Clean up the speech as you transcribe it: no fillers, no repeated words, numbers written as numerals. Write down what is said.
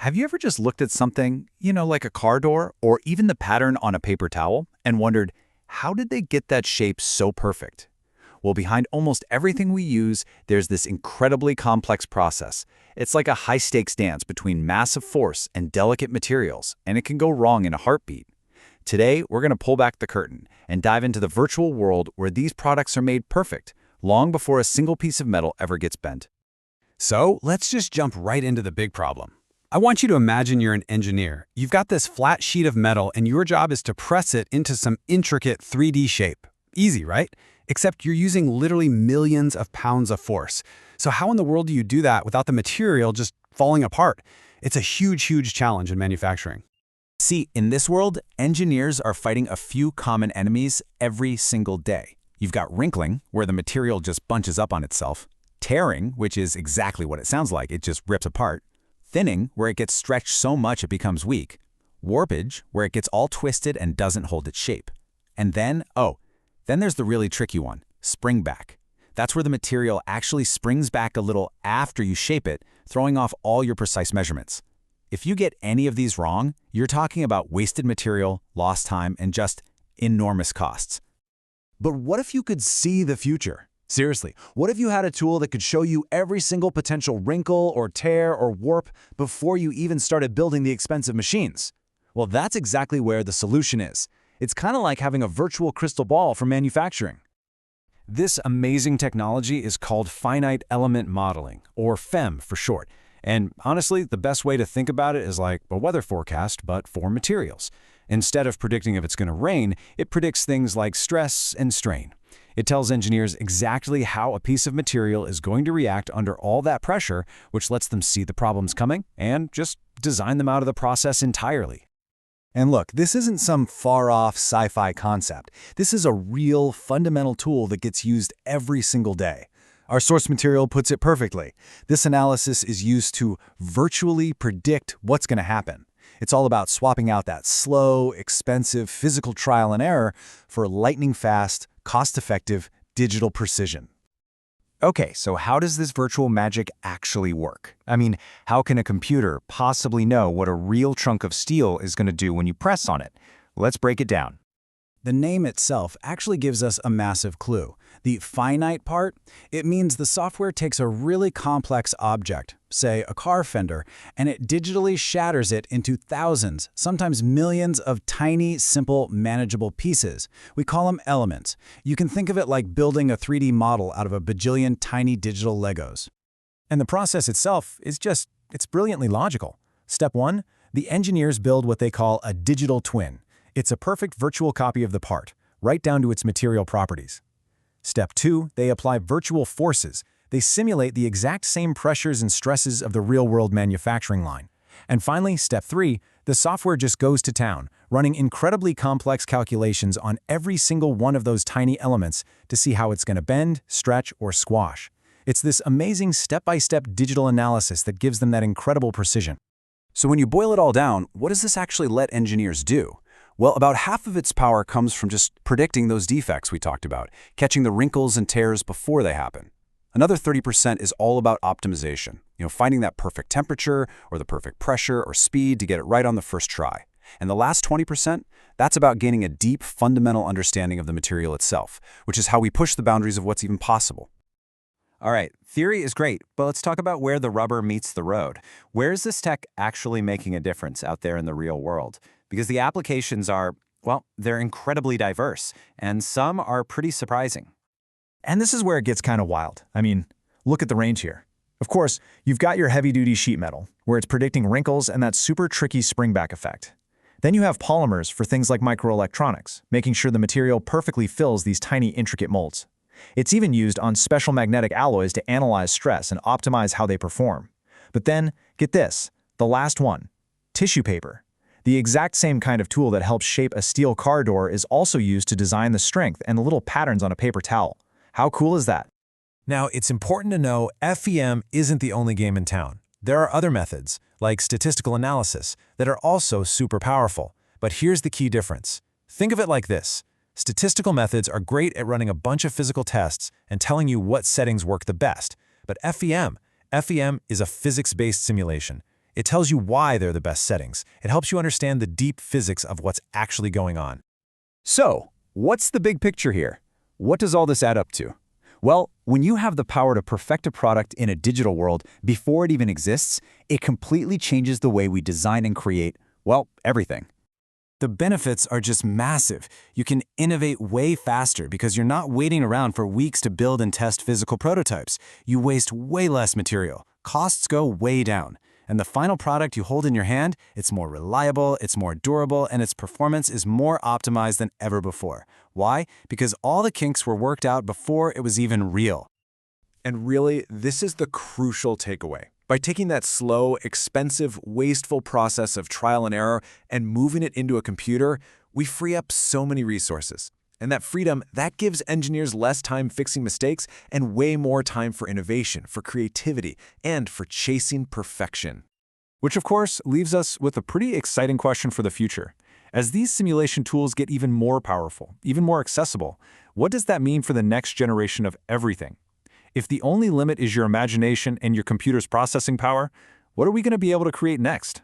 Have you ever just looked at something, like a car door or even the pattern on a paper towel and wondered, how did they get that shape so perfect? Well, behind almost everything we use, there's this incredibly complex process. It's like a high-stakes dance between massive force and delicate materials, and it can go wrong in a heartbeat. Today, we're going to pull back the curtain and dive into the virtual world where these products are made perfect, long before a single piece of metal ever gets bent. So let's just jump right into the big problem. I want you to imagine you're an engineer. You've got this flat sheet of metal and your job is to press it into some intricate 3D shape. Easy, right? Except you're using literally millions of pounds of force. So how in the world do you do that without the material just falling apart? It's a huge, huge challenge in manufacturing. See, in this world, engineers are fighting a few common enemies every single day. You've got wrinkling, where the material just bunches up on itself. Tearing, which is exactly what it sounds like, it just rips apart. Thinning, where it gets stretched so much it becomes weak. Warpage, where it gets all twisted and doesn't hold its shape. And then there's the really tricky one, spring back. That's where the material actually springs back a little after you shape it, throwing off all your precise measurements. If you get any of these wrong, you're talking about wasted material, lost time, and just enormous costs. But what if you could see the future? Seriously, what if you had a tool that could show you every single potential wrinkle or tear or warp before you even started building the expensive machines? Well, that's exactly where the solution is. It's kind of like having a virtual crystal ball for manufacturing. This amazing technology is called finite element modeling, or FEM for short. And honestly, the best way to think about it is like a weather forecast, but for materials. Instead of predicting if it's going to rain, it predicts things like stress and strain. It tells engineers exactly how a piece of material is going to react under all that pressure, which lets them see the problems coming and just design them out of the process entirely. And look, this isn't some far-off sci-fi concept. This is a real, fundamental tool that gets used every single day. Our source material puts it perfectly. This analysis is used to virtually predict what's going to happen. It's all about swapping out that slow, expensive physical trial and error for lightning-fast, cost-effective digital precision. Okay, so how does this virtual magic actually work? I mean, how can a computer possibly know what a real chunk of steel is going to do when you press on it? Let's break it down. The name itself actually gives us a massive clue. The finite part, it means the software takes a really complex object, say a car fender, and it digitally shatters it into thousands, sometimes millions of tiny, simple, manageable pieces. We call them elements. You can think of it like building a 3D model out of a bajillion tiny digital Legos. And the process itself is it's brilliantly logical. Step 1, the engineers build what they call a digital twin. It's a perfect virtual copy of the part, right down to its material properties. Step 2, they apply virtual forces. They simulate the exact same pressures and stresses of the real-world manufacturing line. And finally, step 3, the software just goes to town, running incredibly complex calculations on every single one of those tiny elements to see how it's going to bend, stretch, or squash. It's this amazing step-by-step digital analysis that gives them that incredible precision. So when you boil it all down, what does this actually let engineers do? Well, about half of its power comes from just predicting those defects we talked about, catching the wrinkles and tears before they happen. Another 30% is all about optimization, finding that perfect temperature or the perfect pressure or speed to get it right on the first try. And the last 20%, that's about gaining a deep, fundamental understanding of the material itself, which is how we push the boundaries of what's even possible. All right, theory is great, but let's talk about where the rubber meets the road. Where is this tech actually making a difference out there in the real world? Because the applications are, they're incredibly diverse, and some are pretty surprising. And this is where it gets kind of wild. I mean, look at the range here. Of course, you've got your heavy-duty sheet metal, where it's predicting wrinkles and that super tricky springback effect. Then you have polymers for things like microelectronics, making sure the material perfectly fills these tiny, intricate molds. It's even used on special magnetic alloys to analyze stress and optimize how they perform. But then, get this, the last one, tissue paper. The exact same kind of tool that helps shape a steel car door is also used to design the strength and the little patterns on a paper towel. How cool is that? Now, it's important to know FEM isn't the only game in town. There are other methods, like statistical analysis, that are also super powerful. But here's the key difference. Think of it like this. Statistical methods are great at running a bunch of physical tests and telling you what settings work the best. But FEM is a physics-based simulation. It tells you why they're the best settings. It helps you understand the deep physics of what's actually going on. So, what's the big picture here? What does all this add up to? Well, when you have the power to perfect a product in a digital world before it even exists, it completely changes the way we design and create, well, everything. The benefits are just massive. You can innovate way faster because you're not waiting around for weeks to build and test physical prototypes. You waste way less material. Costs go way down. And the final product you hold in your hand, it's more reliable, it's more durable, and its performance is more optimized than ever before. Why? Because all the kinks were worked out before it was even real. And really, this is the crucial takeaway. By taking that slow, expensive, wasteful process of trial and error and moving it into a computer, we free up so many resources. And that freedom, that gives engineers less time fixing mistakes and way more time for innovation, for creativity, and for chasing perfection. Which, of course, leaves us with a pretty exciting question for the future. As these simulation tools get even more powerful, even more accessible, what does that mean for the next generation of everything? If the only limit is your imagination and your computer's processing power, what are we going to be able to create next?